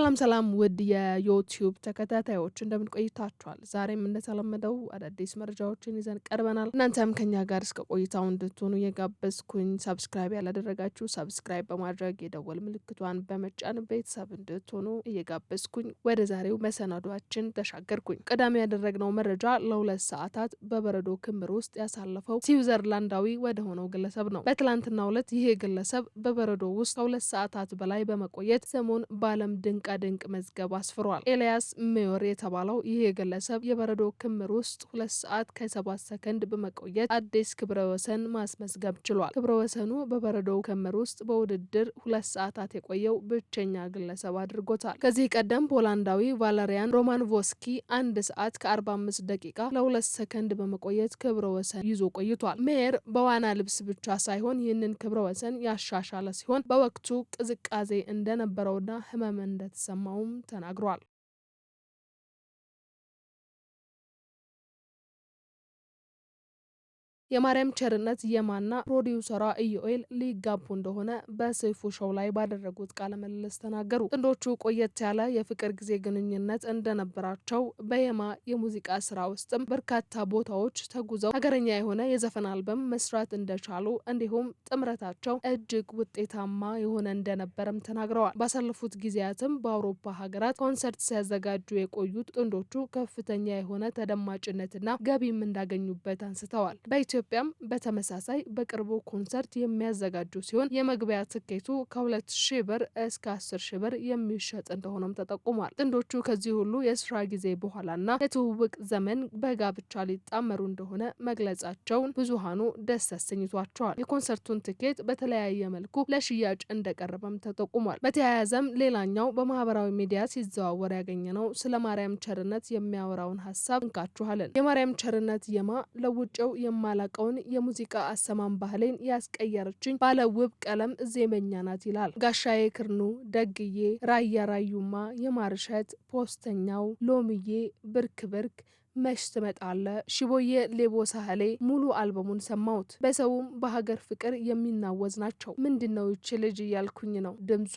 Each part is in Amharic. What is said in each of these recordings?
ሰላም ውድ የዩቲዩብ ተከታታዮች እንደምን ቆይታችኋል? ዛሬም እንደተለመደው አዳዲስ መረጃዎችን ይዘን ቀርበናል። እናንተም ከኛ ጋር እስከ ቆይታው እንድትሆኑ እየጋበዝኩኝ ሰብስክራይብ ያላደረጋችሁ ሰብስክራይብ በማድረግ የደወል ምልክቷን በመጫን ቤተሰብ እንድትሆኑ እየጋበዝኩኝ ወደ ዛሬው መሰናዷችን ተሻገርኩኝ። ቀዳሚ ያደረግነው መረጃ ለ2 ሰዓታት በበረዶ ክምር ውስጥ ያሳለፈው ስዊዘርላንዳዊ ወደ ሆነው ግለሰብ ነው። በትላንትናው ዕለት ይሄ ግለሰብ በበረዶ ውስጥ 2 ሰዓታት በላይ በመቆየት ስሙን በዓለም ድንቅ መዝገብ አስፍሯል። ኤልያስ ሜዮር የተባለው ይህ ግለሰብ የበረዶ ክምር ውስጥ 2 ሰዓት ከ7 ሰከንድ በመቆየት አዲስ ክብረ ወሰን ማስመዝገብ ችሏል። ክብረ ወሰኑ በበረዶ ክምር ውስጥ በውድድር 2 ሰዓታት የቆየው ብቸኛ ግለሰብ አድርጎታል። ከዚህ ቀደም ፖላንዳዊ ቫለሪያን ሮማንቮስኪ 1 ሰዓት ከ45 ደቂቃ ለ2 ሰከንድ በመቆየት ክብረ ወሰን ይዞ ቆይቷል። ሜየር በዋና ልብስ ብቻ ሳይሆን ይህንን ክብረ ወሰን ያሻሻለ ሲሆን በወቅቱ ቅዝቃዜ እንደነበረውና ህመም እንደተሰማውም ተናግሯል። የማርያም ቸርነት የማና ፕሮዲውሰሯ ኢዮኤል ሊጋቡ እንደሆነ በሰይፉ ሾው ላይ ባደረጉት ቃለ ምልልስ ተናገሩ። ጥንዶቹ ቆየት ያለ የፍቅር ጊዜ ግንኙነት እንደነበራቸው በየማ የሙዚቃ ስራ ውስጥም በርካታ ቦታዎች ተጉዘው ሀገረኛ የሆነ የዘፈን አልበም መስራት እንደቻሉ እንዲሁም ጥምረታቸው እጅግ ውጤታማ የሆነ እንደነበረም ተናግረዋል። ባሳለፉት ጊዜያትም በአውሮፓ ሀገራት ኮንሰርት ሲያዘጋጁ የቆዩት ጥንዶቹ ከፍተኛ የሆነ ተደማጭነትና ገቢም እንዳገኙበት አንስተዋል። በኢትዮጵያም በተመሳሳይ በቅርቡ ኮንሰርት የሚያዘጋጁ ሲሆን የመግቢያ ትኬቱ ከ2,000 ብር እስከ 10,000 ብር የሚሸጥ እንደሆነም ተጠቁሟል። ጥንዶቹ ከዚህ ሁሉ የስራ ጊዜ በኋላና የትውውቅ ዘመን በጋብቻ ሊጣመሩ እንደሆነ መግለጻቸውን ብዙሃኑ ደስ አሰኝቷቸዋል። የኮንሰርቱን ትኬት በተለያየ መልኩ ለሽያጭ እንደቀረበም ተጠቁሟል። በተያያዘም ሌላኛው በማህበራዊ ሚዲያ ሲዘዋወር ያገኘነው ስለ ማርያም ቸርነት የሚያወራውን ሀሳብ እንካችኋለን። የማርያም ቸርነት የማ ለውጭው የማላቀውን የሙዚቃ አሰማም ባህሌን ያስቀየረችኝ ባለ ውብ ቀለም ዜመኛ ናት ይላል። ጋሻዬ ክርኑ፣ ደግዬ፣ ራያ ራዩማ፣ የማርሸት ፖስተኛው፣ ሎምዬ፣ ብርክ ብርክ፣ መሽ ትመጣለ፣ ሽቦዬ፣ ሌቦ ሳህሌ ሙሉ አልበሙን ሰማሁት። በሰውም በሀገር ፍቅር የሚናወዝ ናቸው። ምንድነው ይች ልጅ እያልኩኝ ነው። ድምጿ፣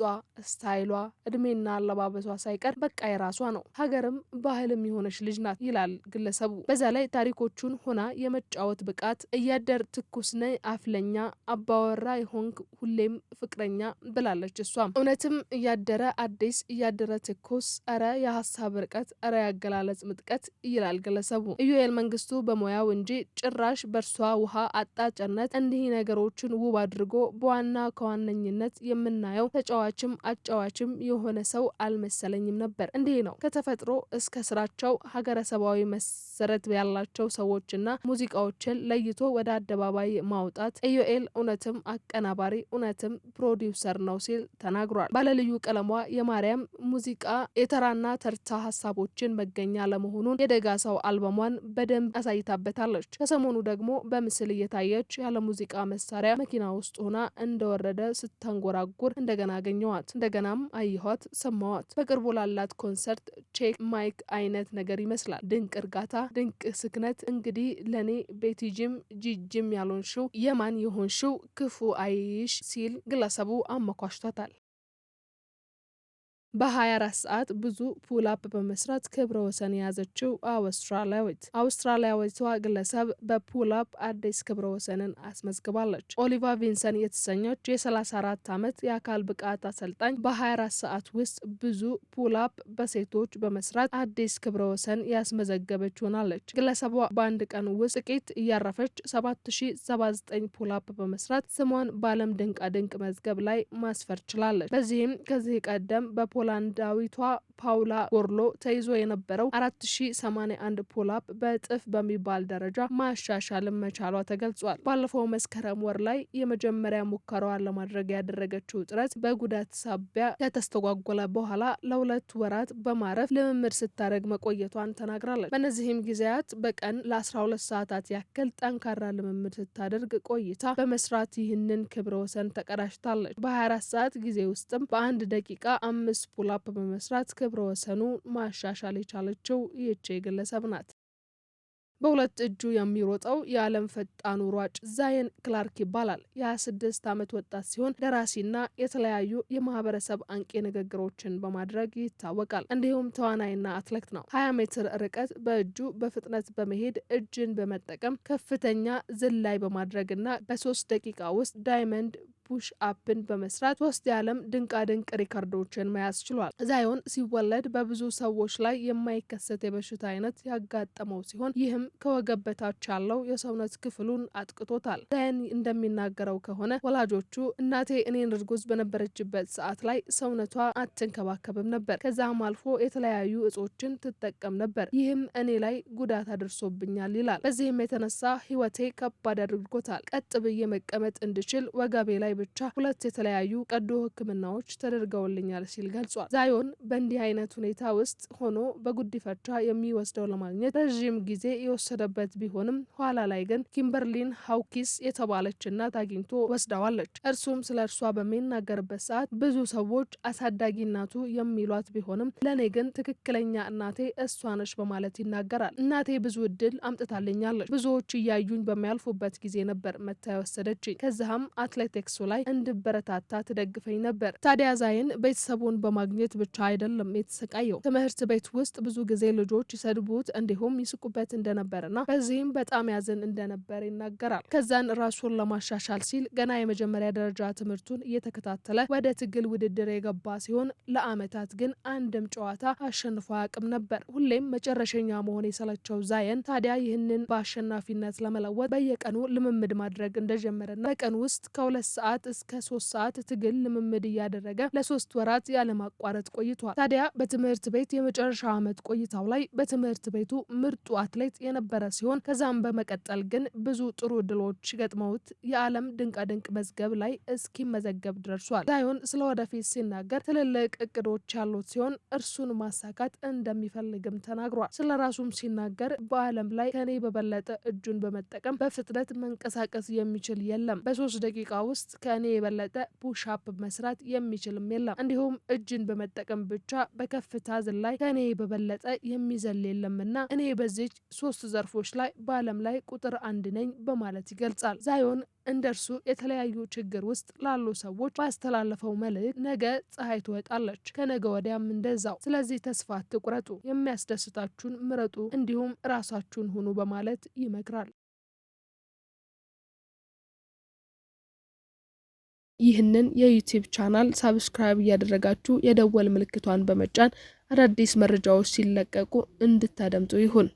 ስታይሏ፣ እድሜና አለባበሷ ሳይቀር በቃ የራሷ ነው። ሀገርም ባህልም የሆነች ልጅ ናት ይላል ግለሰቡ። በዛ ላይ ታሪኮቹን ሆና የመጫወት ብቃት፣ እያደር ትኩስ ነይ አፍለኛ፣ አባወራ የሆንክ ሁሌም ፍቅረኛ ብላለች። እሷም እውነትም እያደረ አዲስ፣ እያደረ ትኩስ፣ እረ የሀሳብ ርቀት፣ እረ ያገላለጽ ምጥቀት ይላል ግለሰቡ። ኢዮኤል መንግስቱ በሙያው እንጂ ጭራሽ በእርሷ ውሃ አጣጭነት እንዲህ ነገሮችን ውብ አድርጎ በዋና ከዋነኝነት የምናየው ተጫዋችም አጫዋችም የሆነ ሰው አልመሰለኝም ነበር። እንዲህ ነው ከተፈጥሮ እስከ ስራቸው ሀገረሰባዊ መሰረት ያላቸው ሰዎችና ሙዚቃዎችን ለይቶ ወደ አደባባይ ማውጣት ኢዮኤል እውነትም አቀናባሪ እውነትም ፕሮዲውሰር ነው ሲል ተናግሯል። ባለልዩ ቀለሟ የማርያም ሙዚቃ የተራና ተርታ ሀሳቦችን መገኛ ለመሆኑን የደጋ ሰው አልበሟን በደንብ አሳይታበታለች። ከሰሞኑ ደግሞ በምስል እየታየች ያለ ሙዚቃ መሳሪያ መኪና ውስጥ ሆና እንደወረደ ስታንጎራጉር እንደገና አገኘዋት። እንደገናም አየኋት፣ ሰማዋት። በቅርቡ ላላት ኮንሰርት ቼክ ማይክ አይነት ነገር ይመስላል። ድንቅ እርጋታ፣ ድንቅ ስክነት። እንግዲህ ለኔ ቤቲጂም ጂጂም ያልሆንሽው የማን የሆንሽው ክፉ አይሽ ሲል ግለሰቡ አመኳሽቷታል። በ24 ሰዓት ብዙ ፑል-አፕ በመስራት ክብረ ወሰን የያዘችው አውስትራሊያዊቷ ግለሰብ በፑል-አፕ አዲስ ክብረ ወሰንን አስመዝግባለች። ኦሊቫ ቪንሰን የተሰኘች የ34 ዓመት የአካል ብቃት አሰልጣኝ በ24 ሰዓት ውስጥ ብዙ ፑል-አፕ በሴቶች በመስራት አዲስ ክብረ ወሰን ያስመዘገበች ሆናለች። ግለሰቧ በአንድ ቀን ውስጥ ጥቂት እያረፈች 7079 ፑል-አፕ በመስራት ስሟን በዓለም ድንቃድንቅ መዝገብ ላይ ማስፈር ችላለች። በዚህም ከዚህ ቀደም ፖላንዳዊቷ ፓውላ ጎርሎ ተይዞ የነበረው 4081 ፑል-አፕ በእጥፍ በሚባል ደረጃ ማሻሻልም መቻሏ ተገልጿል። ባለፈው መስከረም ወር ላይ የመጀመሪያ ሙከራዋን ለማድረግ ያደረገችው ጥረት በጉዳት ሳቢያ ከተስተጓጎለ በኋላ ለ2 ወራት በማረፍ ልምምድ ስታደርግ መቆየቷን ተናግራለች። በእነዚህም ጊዜያት በቀን ለ12 ሰዓታት ያክል ጠንካራ ልምምድ ስታደርግ ቆይታ በመስራት ይህንን ክብረ ወሰን ተቀዳጅታለች። በ24 ሰዓት ጊዜ ውስጥም በ1 ደቂቃ 5 ፑል-አፕ በመስራት ክብረ ወሰኑ ማሻሻል የቻለችው ይህች ግለሰብ ናት። በሁለት እጁ የሚሮጠው የዓለም ፈጣኑ ሯጭ ዛየን ክላርክ ይባላል። የ26 ዓመት ወጣት ሲሆን ደራሲና የተለያዩ የማህበረሰብ አንቂ ንግግሮችን በማድረግ ይታወቃል። እንዲሁም ተዋናይና አትሌት ነው። 20 ሜትር ርቀት በእጁ በፍጥነት በመሄድ እጅን በመጠቀም ከፍተኛ ዝላይ በማድረግና በ3 ደቂቃ ውስጥ ዳይመንድ ፑሽ አፕን በመስራት 3 የዓለም ድንቃድንቅ ሪከርዶችን መያዝ ችሏል። ዛዮን ሲወለድ በብዙ ሰዎች ላይ የማይከሰት የበሽታ አይነት ያጋጠመው ሲሆን ይህም ከወገብ በታች ያለው የሰውነት ክፍሉን አጥቅቶታል። ዛየን እንደሚናገረው ከሆነ ወላጆቹ እናቴ እኔን እርጉዝ በነበረችበት ሰዓት ላይ ሰውነቷ አትንከባከብም ነበር። ከዛም አልፎ የተለያዩ እጾችን ትጠቀም ነበር። ይህም እኔ ላይ ጉዳት አድርሶብኛል ይላል። በዚህም የተነሳ ህይወቴ ከባድ አድርጎታል። ቀጥ ብዬ መቀመጥ እንድችል ወገቤ ላይ ብቻ 2 የተለያዩ ቀዶ ህክምናዎች ተደርገውልኛል ሲል ገልጿል። ዛዮን በእንዲህ አይነት ሁኔታ ውስጥ ሆኖ በጉዲፈቻ የሚወስደው ለማግኘት ረዥም ጊዜ የወሰደበት ቢሆንም ኋላ ላይ ግን ኪምበርሊን ሃውኪስ የተባለች እናት አግኝቶ ወስደዋለች። እርሱም ስለ እርሷ በሚናገርበት ሰዓት ብዙ ሰዎች አሳዳጊ እናቱ የሚሏት ቢሆንም ለእኔ ግን ትክክለኛ እናቴ እሷ ነች በማለት ይናገራል። እናቴ ብዙ እድል አምጥታልኛለች። ብዙዎች እያዩኝ በሚያልፉበት ጊዜ ነበር መታ የወሰደችኝ። ከዛም አትሌቲክሱ ላይ እንድበረታታ ትደግፈኝ ነበር። ታዲያ ዛየን ቤተሰቡን በማግኘት ብቻ አይደለም የተሰቃየው። ትምህርት ቤት ውስጥ ብዙ ጊዜ ልጆች ይሰድቡት እንዲሁም ይስቁበት እንደነበርና በዚህም በጣም ያዝን እንደነበር ይናገራል። ከዛን ራሱን ለማሻሻል ሲል ገና የመጀመሪያ ደረጃ ትምህርቱን እየተከታተለ ወደ ትግል ውድድር የገባ ሲሆን ለአመታት ግን አንድም ጨዋታ አሸንፎ አያውቅም ነበር። ሁሌም መጨረሻኛ መሆን የሰለቸው ዛየን ታዲያ ይህንን በአሸናፊነት ለመለወጥ በየቀኑ ልምምድ ማድረግ እንደጀመረና በቀን ውስጥ ከ2 ሰዓት እስከ 3 ሰዓት ትግል ልምምድ እያደረገ ለ3 ወራት ያለማቋረጥ ቆይቷል። ታዲያ በትምህርት ቤት የመጨረሻ ዓመት ቆይታው ላይ በትምህርት ቤቱ ምርጡ አትሌት የነበረ ሲሆን ከዛም በመቀጠል ግን ብዙ ጥሩ እድሎች ገጥመውት የዓለም ድንቃድንቅ መዝገብ ላይ እስኪመዘገብ ደርሷል። ዛዮን ስለ ወደፊት ሲናገር ትልልቅ እቅዶች ያሉት ሲሆን እርሱን ማሳካት እንደሚፈልግም ተናግሯል። ስለ ራሱም ሲናገር በዓለም ላይ ከኔ በበለጠ እጁን በመጠቀም በፍጥነት መንቀሳቀስ የሚችል የለም። በ3 ደቂቃ ውስጥ ከእኔ የበለጠ ፑሽአፕ መስራት የሚችልም የለም። እንዲሁም እጅን በመጠቀም ብቻ በከፍታ ዝላይ ከእኔ በበለጠ የሚዘል የለምና እኔ በዚህ 3 ዘርፎች ላይ በዓለም ላይ ቁጥር 1 ነኝ በማለት ይገልጻል። ዛዮን እንደርሱ የተለያዩ ችግር ውስጥ ላሉ ሰዎች ባስተላለፈው መልእክት ነገ ፀሐይ ትወጣለች፣ ከነገ ወዲያም እንደዛው። ስለዚህ ተስፋ አትቁረጡ፣ የሚያስደስታችሁን ምረጡ፣ እንዲሁም ራሳችሁን ሁኑ በማለት ይመክራል። ይህንን የዩቲዩብ ቻናል ሳብስክራይብ እያደረጋችሁ የደወል ምልክቷን በመጫን አዳዲስ መረጃዎች ሲለቀቁ እንድታደምጡ ይሁን።